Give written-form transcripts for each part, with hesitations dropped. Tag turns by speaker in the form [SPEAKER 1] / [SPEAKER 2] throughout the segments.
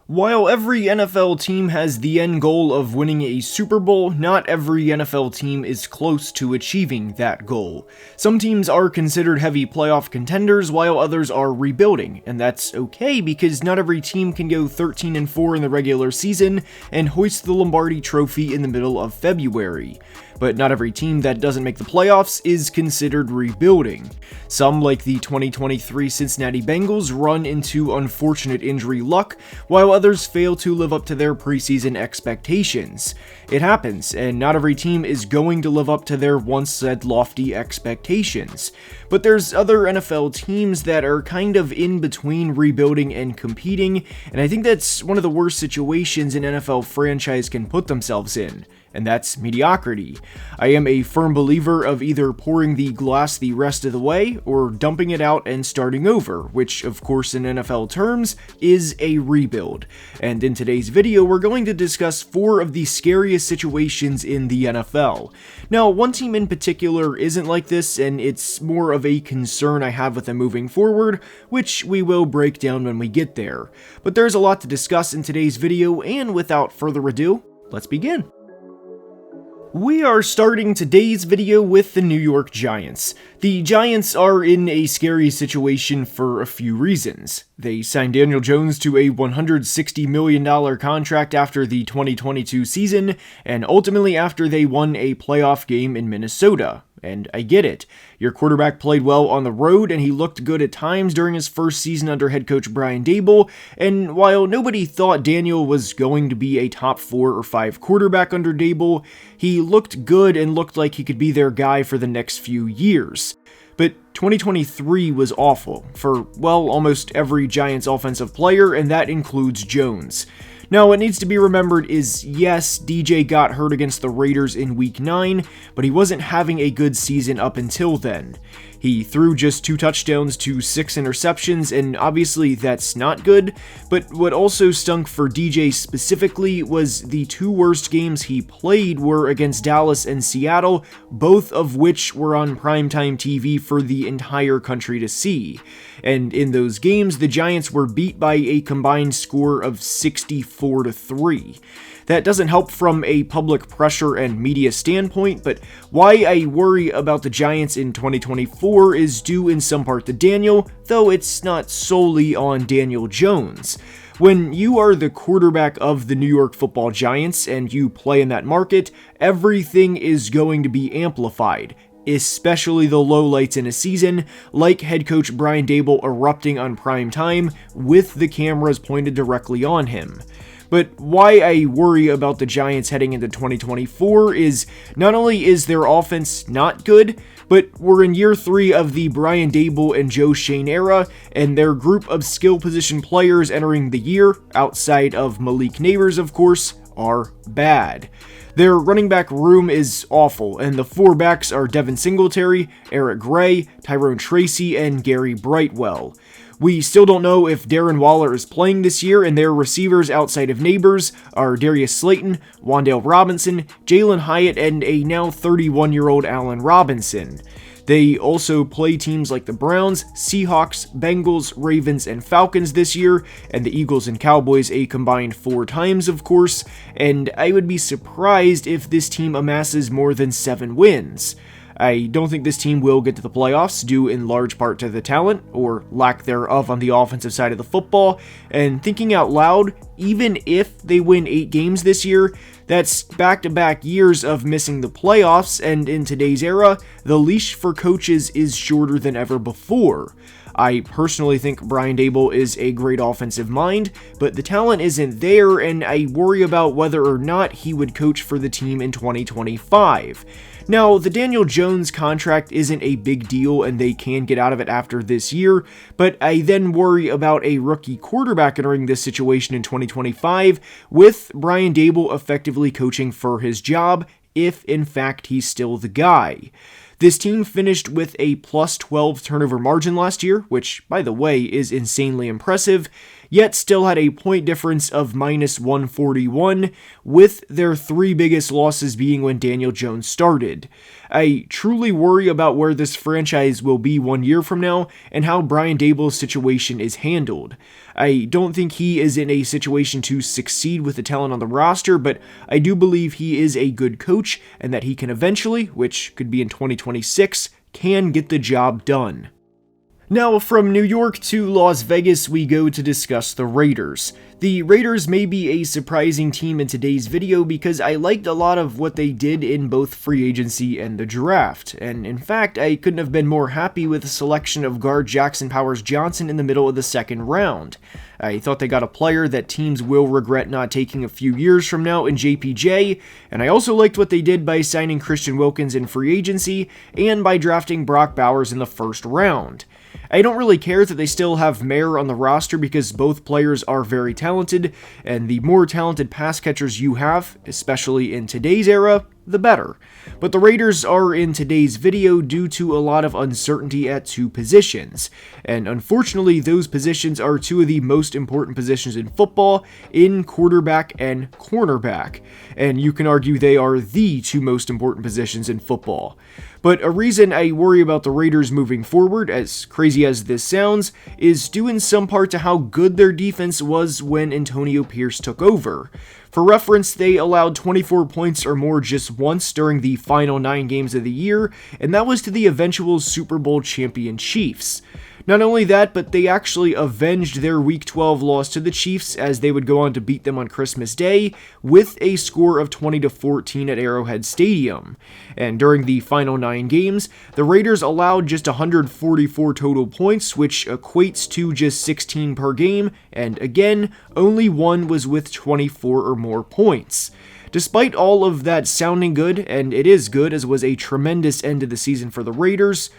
[SPEAKER 1] While every NFL team has the end goal of winning a Super Bowl, not every NFL team is close to achieving that goal. Some teams are considered heavy playoff contenders, while others are rebuilding, and that's okay because not every team can go 13-4 in the regular season and hoist the Lombardi Trophy in the middle of February. But not every team that doesn't make the playoffs is considered rebuilding. Some, like the 2023 Cincinnati Bengals, run into unfortunate injury luck, while others fail to live up to their preseason expectations. It happens, and not every team is going to live up to their once said lofty expectations. But there's other NFL teams that are kind of in between rebuilding and competing, and I think that's one of the worst situations an NFL franchise can put themselves in. And that's mediocrity. I am a firm believer of either pouring the glass the rest of the way or dumping it out and starting over, which of course in NFL terms is a rebuild. And in today's video, we're going to discuss 4 of the scariest situations in the NFL. Now, one team in particular isn't like this, and it's more of a concern I have with them moving forward, which we will break down when we get there. But there's a lot to discuss in today's video, and without further ado, let's begin. We are starting today's video with the New York Giants. The Giants are in a scary situation for a few reasons. They signed Daniel Jones to a $160 million contract after the 2022 season, and ultimately after they won a playoff game in Minnesota. And I get it. Your quarterback played well on the road, and he looked good at times during his first season under head coach Brian Daboll, and while nobody thought Daniel was going to be a top 4 or 5 quarterback under Daboll, he looked good and looked like he could be their guy for the next few years. But 2023 was awful for, well, almost every Giants offensive player, and that includes Jones. Now, what needs to be remembered is, yes, DJ got hurt against the Raiders in Week 9, but he wasn't having a good season up until then. He threw just 2 touchdowns to 6 interceptions, and obviously that's not good, but what also stunk for DJ specifically was the 2 worst games he played were against Dallas and Seattle, both of which were on primetime TV for the entire country to see. And in those games, the Giants were beat by a combined score of 64-3. That doesn't help from a public pressure and media standpoint, but why I worry about the Giants in 2024 is due in some part to Daniel, though it's not solely on Daniel Jones. When you are the quarterback of the New York Football Giants and you play in that market, everything is going to be amplified. Especially the lowlights in a season, like head coach Brian Daboll erupting on prime time with the cameras pointed directly on him. But why I worry about the Giants heading into 2024 is not only is their offense not good, but we're in year 3 of the Brian Daboll and Joe Schoen era, and their group of skill position players entering the year, outside of Malik Neighbors of course, are bad. Their running back room is awful, and the 4 backs are Devin Singletary, Eric Gray, Tyrone Tracy, and Gary Brightwell. We still don't know if Darren Waller is playing this year, and their receivers outside of Neighbors are Darius Slayton, Wan'Dale Robinson, Jalen Hyatt, and a now 31-year-old Allen Robinson. They also play teams like the Browns, Seahawks, Bengals, Ravens, and Falcons this year, and the Eagles and Cowboys a combined 4 times, of course, and I would be surprised if this team amasses more than 7 wins. I don't think this team will get to the playoffs, due in large part to the talent, or lack thereof on the offensive side of the football, and thinking out loud, even if they win 8 games this year, that's back-to-back years of missing the playoffs, and in today's era, the leash for coaches is shorter than ever before. I personally think Brian Daboll is a great offensive mind, but the talent isn't there, and I worry about whether or not he would coach for the team in 2025. Now, the Daniel Jones contract isn't a big deal and they can get out of it after this year, but I then worry about a rookie quarterback entering this situation in 2025 with Brian Daboll effectively coaching for his job, if in fact he's still the guy. This team finished with a plus 12 turnover margin last year, which, by the way, is insanely impressive, yet still had a point difference of -141, with their 3 biggest losses being when Daniel Jones started. I truly worry about where this franchise will be 1 year from now and how Brian Daboll's situation is handled. I don't think he is in a situation to succeed with the talent on the roster, but I do believe he is a good coach and that he can eventually, which could be in 2026, can get the job done. Now, from New York to Las Vegas, we go to discuss the Raiders. The Raiders may be a surprising team in today's video because I liked a lot of what they did in both free agency and the draft, and in fact, I couldn't have been more happy with the selection of guard Jackson Powers-Johnson in the middle of the second round. I thought they got a player that teams will regret not taking a few years from now in JPJ, and I also liked what they did by signing Christian Wilkins in free agency and by drafting Brock Bowers in the first round. I don't really care that they still have Mayer on the roster because both players are very talented, and the more talented pass catchers you have, especially in today's era, the better. But the Raiders are in today's video due to a lot of uncertainty at 2 positions, and unfortunately those positions are 2 of the most important positions in football, in quarterback and cornerback, and you can argue they are the 2 most important positions in football. But a reason I worry about the Raiders moving forward, as crazy as this sounds, is due in some part to how good their defense was when Antonio Pierce took over. For reference, they allowed 24 points or more just once during the final 9 games of the year, and that was to the eventual Super Bowl champion Chiefs. Not only that, but they actually avenged their Week 12 loss to the Chiefs as they would go on to beat them on Christmas Day with a score of 20-14 at Arrowhead Stadium. And during the final 9 games, the Raiders allowed just 144 total points, which equates to just 16 per game, and again, only one was with 24 or more points. Despite all of that sounding good, and it is good as it was a tremendous end to the season for the Raiders,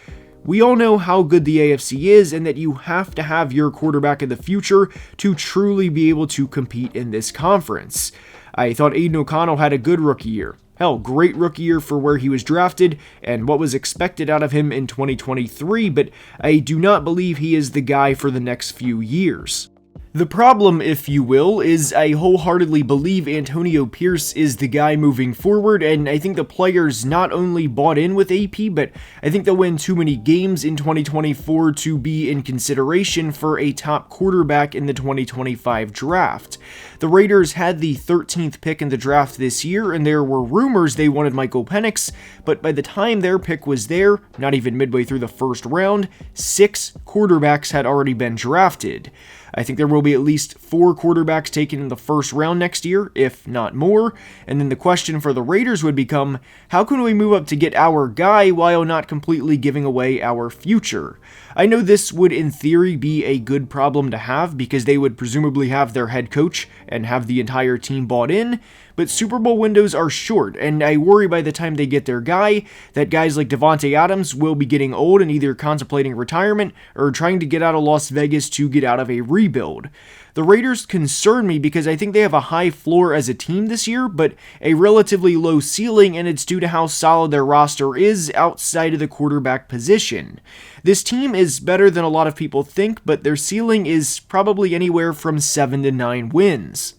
[SPEAKER 1] we all know how good the AFC is and that you have to have your quarterback in the future to truly be able to compete in this conference. I thought Aiden O'Connell had a good rookie year. Hell, great rookie year for where he was drafted and what was expected out of him in 2023, but I do not believe he is the guy for the next few years. The problem, if you will, is I wholeheartedly believe Antonio Pierce is the guy moving forward, and I think the players not only bought in with AP, but I think they'll win too many games in 2024 to be in consideration for a top quarterback in the 2025 draft. The Raiders had the 13th pick in the draft this year, and there were rumors they wanted Michael Penix, but by the time their pick was there, not even midway through the first round, 6 quarterbacks had already been drafted. I think there will be at least 4 quarterbacks taken in the first round next year, if not more, and then the question for the Raiders would become, how can we move up to get our guy while not completely giving away our future? I know this would in theory be a good problem to have because they would presumably have their head coach and have the entire team bought in, but Super Bowl windows are short, and I worry by the time they get their guy, that guys like Davante Adams will be getting old and either contemplating retirement or trying to get out of Las Vegas to get out of a rebuild. The Raiders concern me because I think they have a high floor as a team this year, but a relatively low ceiling, and it's due to how solid their roster is outside of the quarterback position. This team is better than a lot of people think, but their ceiling is probably anywhere from 7 to 9 wins.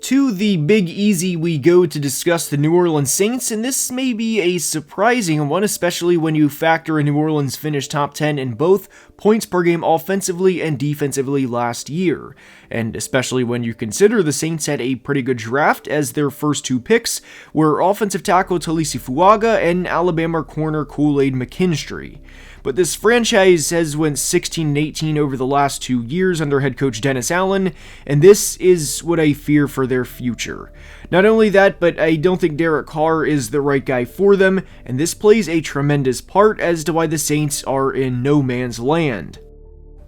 [SPEAKER 1] To the Big Easy we go to discuss the New Orleans Saints, and this may be a surprising one, especially when you factor in New Orleans finished top 10 in both points per game offensively and defensively last year, and especially when you consider the Saints had a pretty good draft as their first 2 picks were offensive tackle Talisi Fuaga and Alabama corner Kool-Aid McKinstry. But this franchise has went 16-18 over the last 2 years under head coach Dennis Allen, and this is what I fear for their future. Not only that, but I don't think Derek Carr is the right guy for them, and this plays a tremendous part as to why the Saints are in no man's land.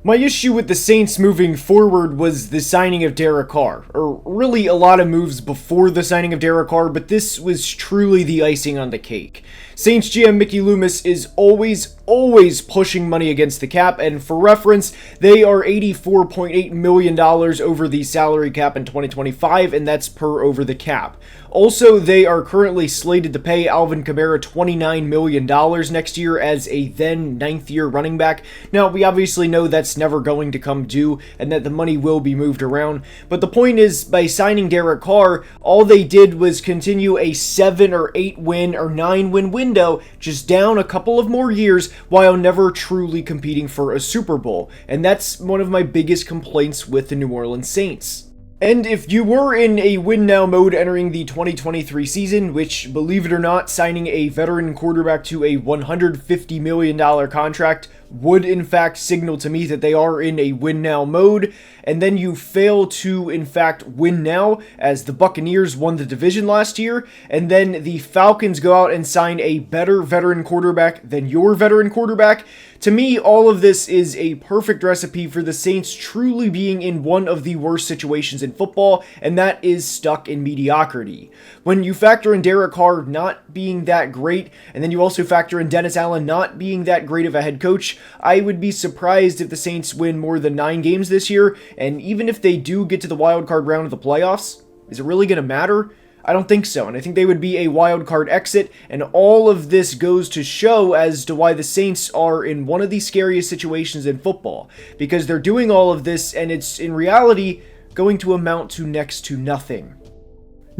[SPEAKER 1] My issue with the Saints moving forward was the signing of Derek Carr, or really a lot of moves before the signing of Derek Carr, but this was truly the icing on the cake. Saints GM Mickey Loomis is always always pushing money against the cap, and for reference, they are $84.8 million over the salary cap in 2025, and that's per over the cap. Also, they are currently slated to pay Alvin Kamara $29 million next year as a then 9th year running back. Now, we obviously know that's never going to come due and that the money will be moved around, but the point is, by signing Derek Carr, all they did was continue a 7 or 8 win or 9 win window, just down a couple of more years while never truly competing for a Super Bowl, and that's one of my biggest complaints with the New Orleans Saints. And if you were in a win-now mode entering the 2023 season, which, believe it or not, signing a veteran quarterback to a $150 million contract would in fact signal to me that they are in a win-now mode, and then you fail to in fact win now, as the Buccaneers won the division last year, and then the Falcons go out and sign a better veteran quarterback than your veteran quarterback, to me, all of this is a perfect recipe for the Saints truly being in one of the worst situations in football, and that is stuck in mediocrity. When you factor in Derek Carr not being that great, and then you also factor in Dennis Allen not being that great of a head coach, I would be surprised if the Saints win more than 9 games this year, and even if they do get to the wildcard round of the playoffs, is it really going to matter? I don't think so, and I think they would be a wild card exit, and all of this goes to show as to why the Saints are in one of the scariest situations in football, because they're doing all of this, and it's, in reality, going to amount to next to nothing.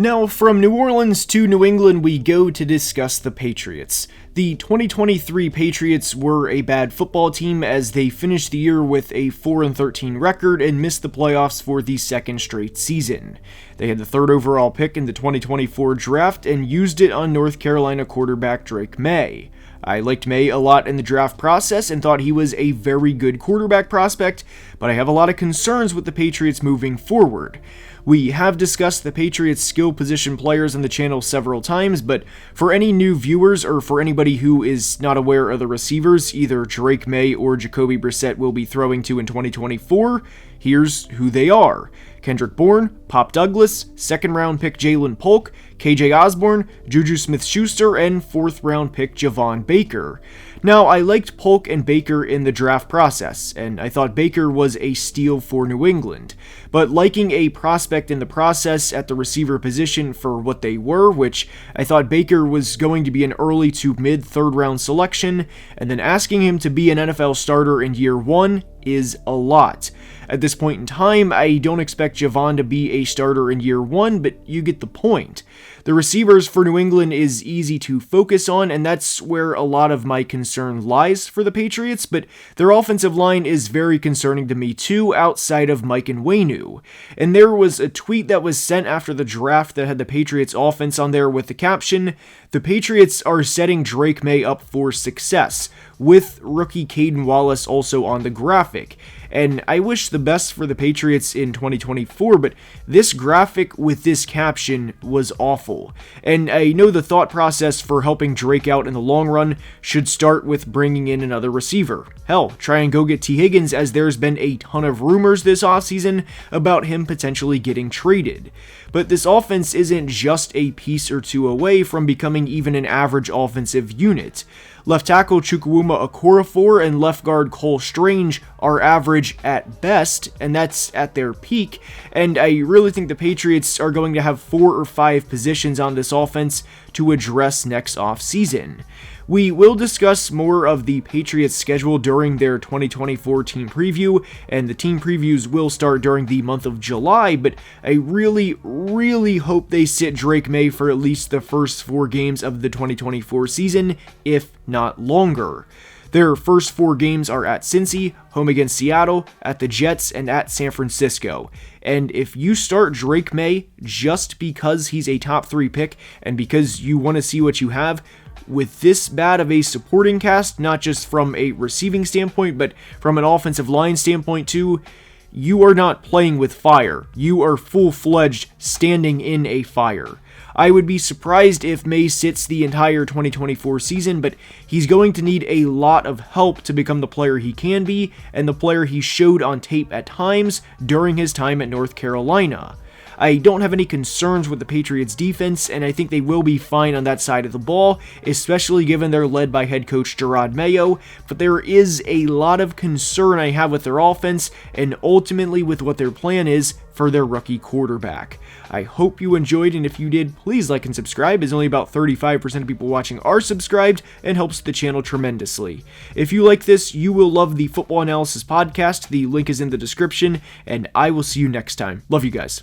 [SPEAKER 1] Now, from New Orleans to New England, we go to discuss the Patriots. The 2023 Patriots were a bad football team as they finished the year with a 4-13 record and missed the playoffs for the second straight season. They had the 3rd overall pick in the 2024 draft and used it on North Carolina quarterback Drake May. I liked May a lot in the draft process and thought he was a very good quarterback prospect, but I have a lot of concerns with the Patriots moving forward. We have discussed the Patriots' skill position players on the channel several times, but for any new viewers or for anybody who is not aware of the receivers either Drake May or Jacoby Brissett will be throwing to in 2024, here's who they are. Kendrick Bourne, Pop Douglas, 2nd round pick Jalen Polk, KJ Osborne, Juju Smith-Schuster, and 4th round pick Javon Baker. Now, I liked Polk and Baker in the draft process, and I thought Baker was a steal for New England, but liking a prospect in the process at the receiver position for what they were, which I thought Baker was going to be an early to mid 3rd round selection, and then asking him to be an NFL starter in year 1 is a lot. At this point in time, I don't expect Javon to be a starter in year 1, but you get the point. The receivers for New England is easy to focus on, and that's where a lot of my concern lies for the Patriots, but their offensive line is very concerning to me too, outside of Mike Nwanu. And there was a tweet that was sent after the draft that had the Patriots offense on there with the caption, "The Patriots are setting Drake May up for success," with rookie Caden Wallace also on the graphic. And I wish the best for the Patriots in 2024, but this graphic with this caption was awful. And I know the thought process for helping Drake out in the long run should start with bringing in another receiver. Hell, try and go get T. Higgins, as there's been a ton of rumors this offseason about him potentially getting traded. But this offense isn't just a piece or two away from becoming even an average offensive unit. Left tackle Chukwuma Okorafor and left guard Cole Strange are average at best, and that's at their peak, and I really think the Patriots are going to have 4 or 5 positions on this offense to address next offseason. We will discuss more of the Patriots' schedule during their 2024 team preview, and the team previews will start during the month of July, but I really hope they sit Drake May for at least the first 4 games of the 2024 season, if not longer. Their first 4 games are at Cincy, home against Seattle, at the Jets, and at San Francisco. And if you start Drake May just because he's a top 3 pick and because you want to see what you have, with this bad of a supporting cast, not just from a receiving standpoint, but from an offensive line standpoint too, you are not playing with fire. You are full-fledged standing in a fire. I would be surprised if May sits the entire 2024 season, but he's going to need a lot of help to become the player he can be and the player he showed on tape at times during his time at North Carolina. I don't have any concerns with the Patriots defense, and I think they will be fine on that side of the ball, especially given they're led by head coach Gerard Mayo, but there is a lot of concern I have with their offense, and ultimately with what their plan is for their rookie quarterback. I hope you enjoyed, and if you did, please like and subscribe, as only about 35% of people watching are subscribed, and helps the channel tremendously. If you like this, you will love the Football Analysis Podcast. The link is in the description, and I will see you next time. Love you guys.